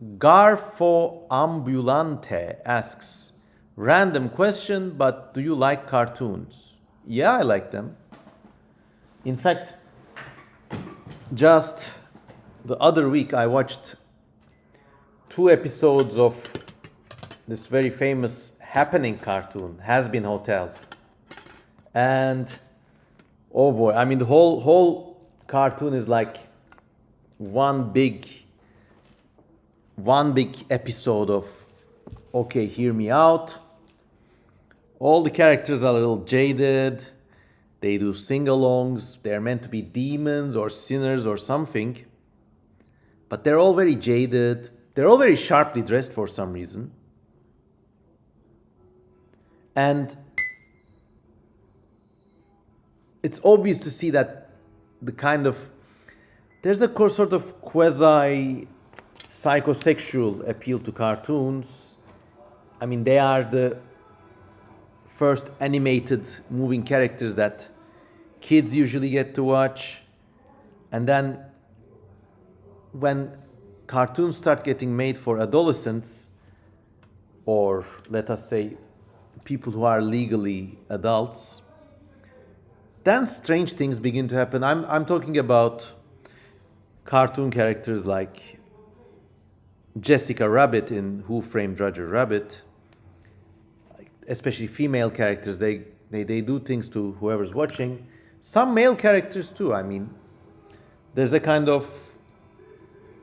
Garfo Ambulante asks, random question, but do you like cartoons? Yeah, I like them. In fact, just the other week I watched 2 episodes of this very famous happening cartoon, Hazbin Hotel. And oh boy, I mean the whole cartoon is like one big episode of okay, hear me out. All the characters are a little jaded. They do sing-alongs. They're meant to be demons or sinners or something. But they're all very jaded. They're all very sharply dressed for some reason. And it's obvious to see that there's a sort of quasi psychosexual appeal to cartoons. I mean, they are the first animated moving characters that kids usually get to watch. And then when cartoons start getting made for adolescents, or let us say people who are legally adults, then strange things begin to happen. I'm talking about cartoon characters like Jessica Rabbit in Who Framed Roger Rabbit. Especially female characters, they do things to whoever's watching. Some male characters too. I mean, there's a kind of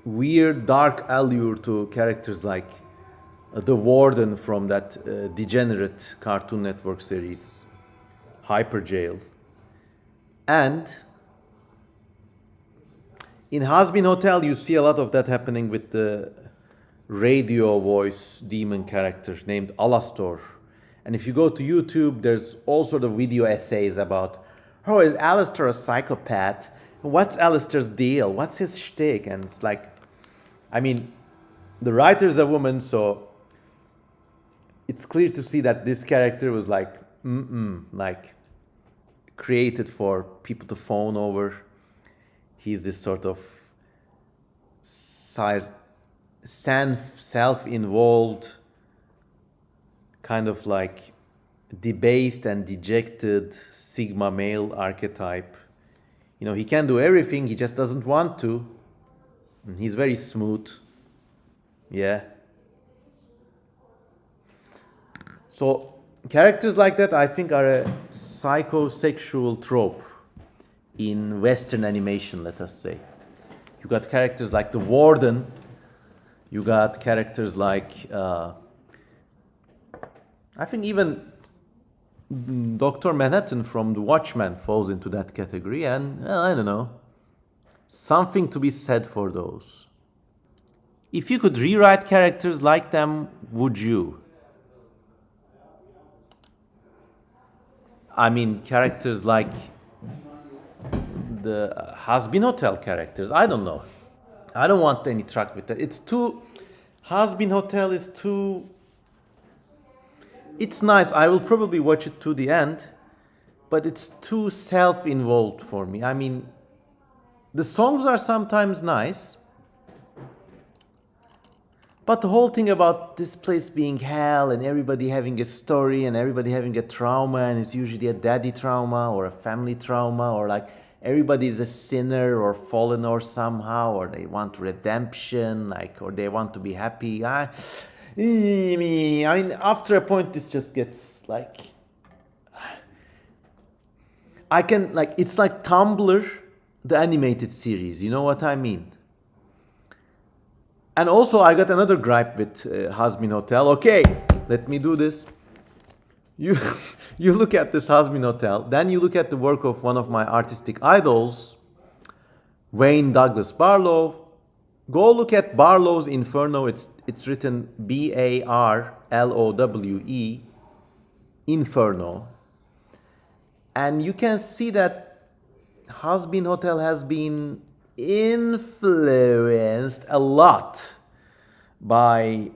weird dark allure to characters like the warden from that degenerate Cartoon Network series, Hyper Jail. And in Hazbin Hotel, you see a lot of that happening with the radio voice demon character named Alastor. And if you go to YouTube, there's all sort of video essays about, oh, is Alistair a psychopath? What's Alistair's deal? What's his shtick? And it's like, I mean, the writer's a woman, so it's clear to see that this character was like created for people to fawn over. He's this sort of self-involved, kind of like debased and dejected Sigma male archetype. You know, he can do everything, he just doesn't want to. And he's very smooth. Yeah. So characters like that, I think, are a psychosexual trope in Western animation, let us say. You got characters like the Warden. You got characters like I think even Dr. Manhattan from The Watchmen falls into that category, and well, I don't know, something to be said for those. If you could rewrite characters like them, would you? I mean, characters like the Hazbin Hotel characters, I don't know. I don't want any truck with that. Hazbin Hotel is too... It's nice, I will probably watch it to the end, but it's too self-involved for me. I mean, the songs are sometimes nice, but the whole thing about this place being hell and everybody having a story and everybody having a trauma, and it's usually a daddy trauma or a family trauma, or like everybody's a sinner or fallen or somehow, or they want redemption, like, or they want to be happy. I mean, after a point, this just gets like, it's like Tumblr, the animated series, you know what I mean? And also, I got another gripe with Hazbin Hotel. Okay, let me do this. You look at this Hazbin Hotel, then you look at the work of one of my artistic idols, Wayne Douglas Barlow. Go look at Barlow's Inferno. It's written Barlowe, Inferno. And you can see that Hazbin Hotel has been influenced a lot by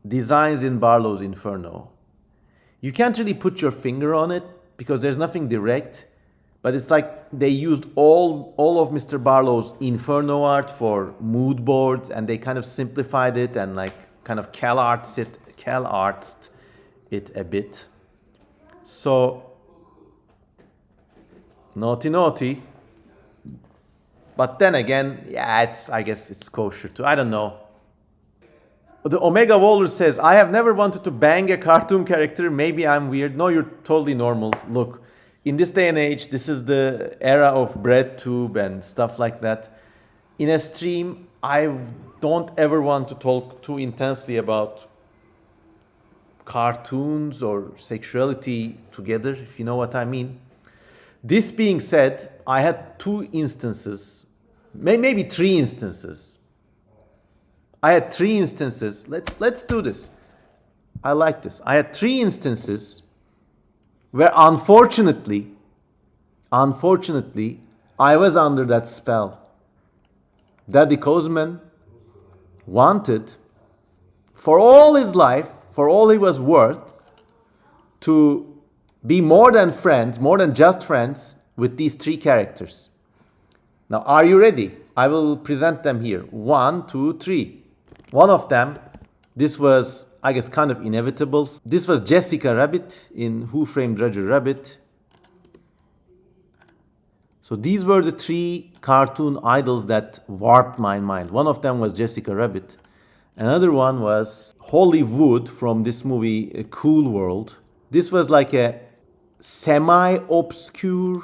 designs in Barlow's Inferno. You can't really put your finger on it because there's nothing direct, But it's like they used all of Mr. Barlow's Inferno art for mood boards, and they kind of simplified it and like kind of CalArtsed it a bit. So naughty. But then again, yeah, I guess it's kosher too. I don't know. The Omega Waller says, I have never wanted to bang a cartoon character. Maybe I'm weird. No, you're totally normal. Look, in this day and age, this is the era of BreadTube and stuff like that. In a stream, I don't ever want to talk too intensely about cartoons or sexuality together, if you know what I mean. This being said, I had 2 instances, maybe 3 instances. I had 3 instances. Let's do this. I like this. I had 3 instances where unfortunately, I was under that spell. Daddy Kosemen wanted, for all his life, for all he was worth, to be more than friends, more than just friends, with these 3 characters. Now, are you ready? I will present them here. 1, 2, 3. One of them, this was, I guess, kind of inevitable. This was Jessica Rabbit in Who Framed Roger Rabbit. So these were the 3 cartoon idols that warped my mind. One of them was Jessica Rabbit. Another one was Hollywood from this movie, A Cool World. This was like a semi-obscure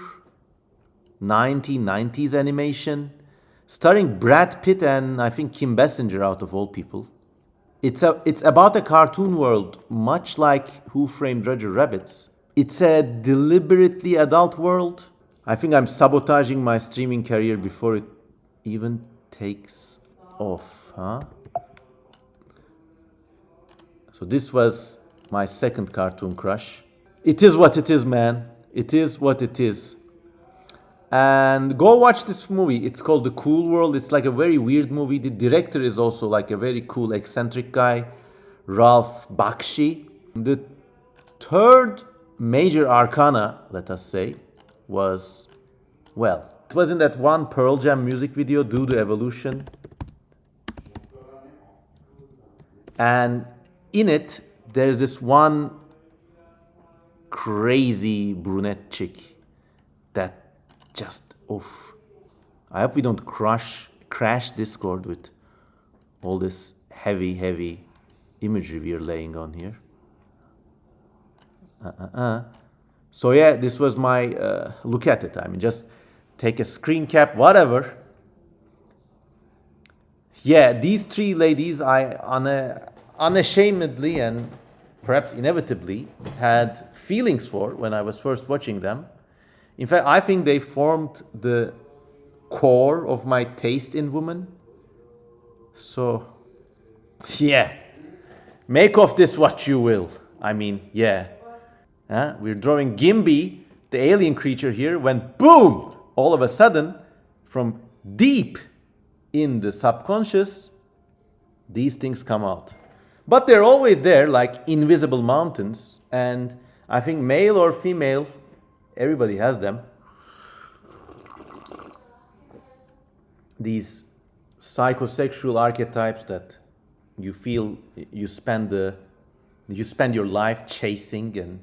1990s animation starring Brad Pitt and I think Kim Basinger, out of all people. It's about a cartoon world, much like Who Framed Roger Rabbit. It's a deliberately adult world. I think I'm sabotaging my streaming career before it even takes off, huh? So this was my second cartoon crush. It is what it is, man. It is what it is. And go watch this movie. It's called The Cool World. It's like a very weird movie. The director is also like a very cool, eccentric guy, Ralph Bakshi. The third major arcana, let us say, was, well, it was in that one Pearl Jam music video, Do the Evolution. And in it, there's this one crazy brunette chick that just, oof. I hope we don't crash Discord with all this heavy imagery we are laying on here. So yeah, this was my look at it. I mean, just take a screen cap, whatever. Yeah, these 3 ladies I unashamedly and perhaps inevitably had feelings for when I was first watching them. In fact, I think they formed the core of my taste in women. So, yeah, make of this what you will. I mean, yeah. We're drawing Gimby, the alien creature here, when boom, all of a sudden, from deep in the subconscious, these things come out. But they're always there, like invisible mountains, and I think male or female, everybody has them. These psychosexual archetypes that you feel you spend your life chasing, and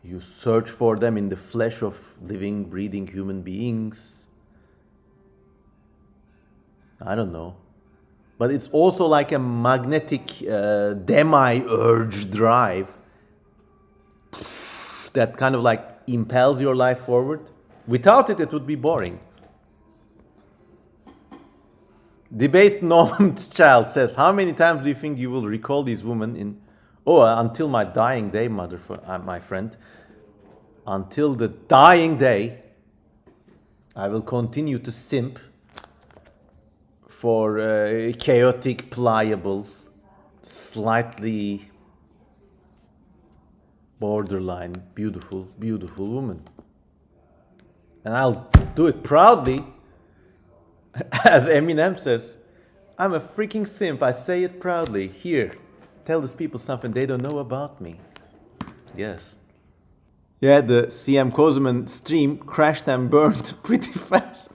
you search for them in the flesh of living, breathing human beings. I don't know. But it's also like a magnetic demi-urge drive that kind of like impels your life forward. Without it, it would be boring. Debased Norman's Child says, how many times do you think you will recall these women in... Oh, until my dying day, my friend. Until the dying day, I will continue to simp for chaotic, pliable, slightly borderline, beautiful woman. And I'll do it proudly. As Eminem says, I'm a freaking simp. I say it proudly. Here, tell these people something they don't know about me. Yes. Yeah, the C.M Kosemen stream crashed and burned pretty fast.